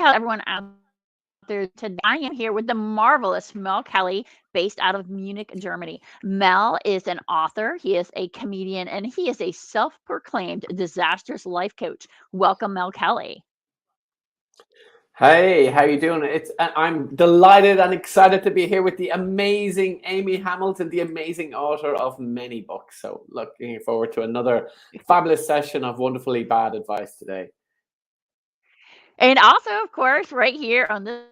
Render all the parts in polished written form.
Hello, everyone out there today. I am here with the marvelous Mel Kelly, based out of Munich, Germany. Mel is an author, he is a comedian, and he is a self proclaimed disastrous life coach. Welcome, Mel Kelly. Hey, how you doing? I'm delighted and excited to be here with the amazing Amy Hamilton, the amazing author of many books. So looking forward to another fabulous session of wonderfully bad advice today. And also, of course, right here on this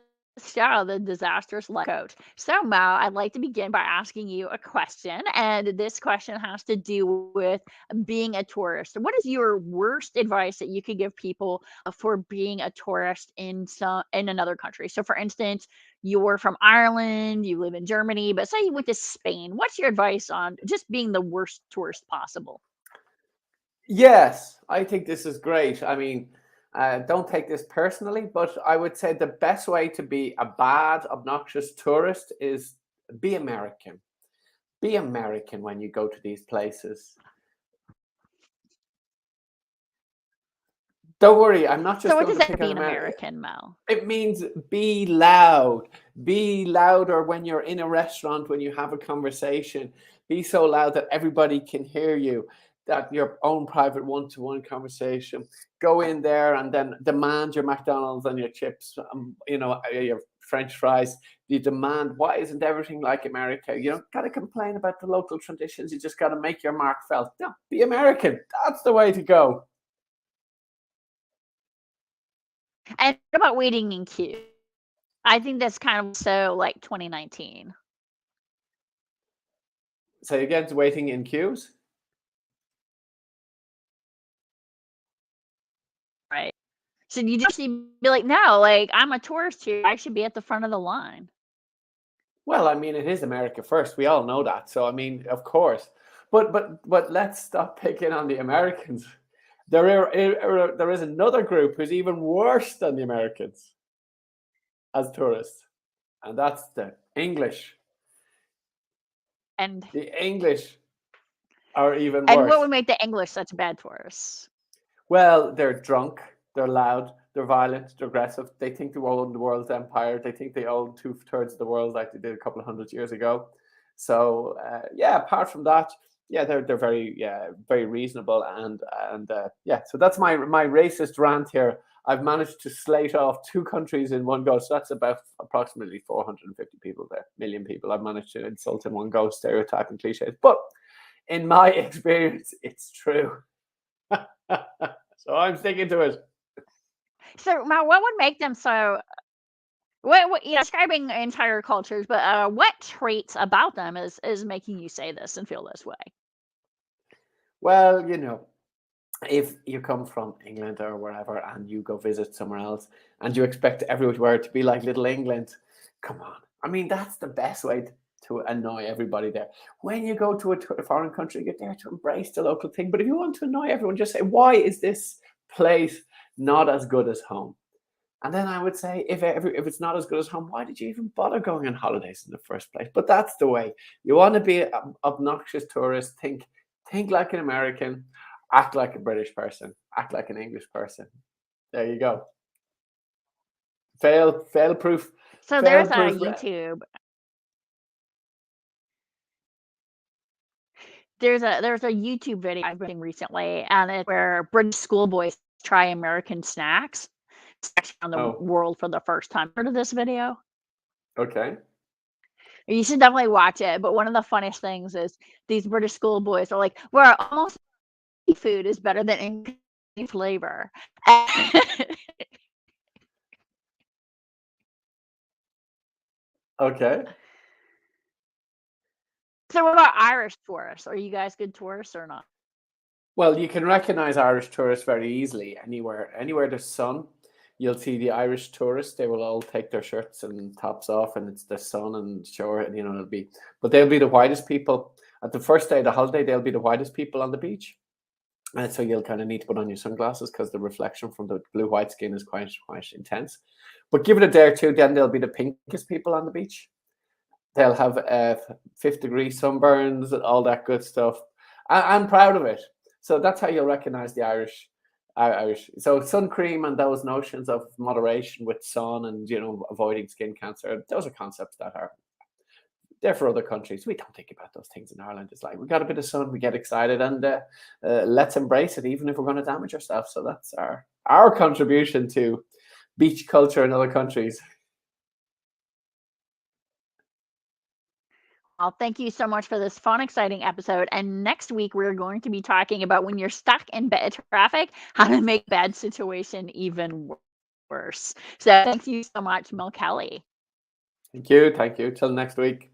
show, the Disastrous Life Coach. So, Mo, I'd like to begin by asking you a question. And this question has to do with being a tourist. What is your worst advice that you could give people for being a tourist in another country? So, for instance, you're from Ireland, you live in Germany, but say you went to Spain. What's your advice on just being the worst tourist possible? Yes, I think this is great. I mean, don't take this personally, but I would say the best way to be a bad, obnoxious tourist is be American. Be American when you go to these places. Don't worry, I'm not So, just what going does to that pick on mean, America. American, Mel? It means be loud. Be louder when you're in a restaurant, when you have a conversation. Be so loud that everybody can hear you, that your own private one to one conversation. Go in there and then demand your McDonald's and your chips, your French fries. You demand, why isn't everything like America? You don't got to complain about the local traditions. You just got to make your mark felt. No, be American. That's the way to go. And what about waiting in queue? I think that's kind of so like 2019, So again, waiting in queues. right? So you just need to be like, no, like I'm a tourist here. I should be at the front of the line. Well, I mean, it is America first. We all know that. So, I mean, of course. But let's stop picking on the Americans. There is another group who's even worse than the Americans as tourists, and that's the English. And The English are even and what worse. would make the English such bad tourists? Well, they're drunk, they're loud, they're violent, they're aggressive. They think they own the world's empire. They think they own two-thirds of the world, like they did a couple of hundred years ago. So yeah, apart from that, yeah, they're very very reasonable and yeah. So that's my racist rant here. I've managed to slate off two countries in one go. So that's about approximately 450 people there, million people. I've managed to insult in one go, stereotyping cliches. But in my experience, it's true. So I'm sticking to it. So, what would make them so? What describing entire cultures, but what traits about them is making you say this and feel this way? Well, if you come from England or wherever and you go visit somewhere else and you expect everywhere to be like Little England, come on. I mean, that's the best way to annoy everybody there. When you go to a foreign country, you're there to embrace the local thing. But if you want to annoy everyone, just say, why is this place not as good as home? And then I would say, if it's not as good as home, why did you even bother going on holidays in the first place? But that's the way. You want to be an obnoxious tourist. Think like an American, act like a British person, act like an English person. There you go. Fail proof, So fail there's a proof. YouTube. There's a YouTube video I've been recently, and it's where British schoolboys try American snacks around the Oh, world for the first time. Heard of this video? okay. You should definitely watch it. But one of the funniest things is these British schoolboys are like, "Well, almost food is better than any flavor." Okay. So what about Irish tourists? Are you guys good tourists or not? Well, you can recognize Irish tourists very easily. Anywhere there's sun, you'll see the Irish tourists. They will all take their shirts and tops off, and it's the sun and shore. And it'll be, but they'll be the whitest people at the first day of the holiday. They'll be the whitest people on the beach, and so you'll kind of need to put on your sunglasses because the reflection from the blue white skin is quite intense. But give it a day or two, then they'll be the pinkest people on the beach. They'll have fifth degree sunburns and all that good stuff. I'm proud of it. So that's how you'll recognize the Irish. So sun cream and those notions of moderation with sun and avoiding skin cancer, those are concepts that are there for other countries. We don't think about those things in Ireland. It's like we got a bit of sun, we get excited, and let's embrace it, even if we're going to damage ourselves. So that's our contribution to beach culture in other countries. Well, thank you so much for this fun, exciting episode. And next week, we're going to be talking about when you're stuck in bad traffic, how to make bad situation even worse. So thank you so much, Mel Kelly. Thank you. Till next week.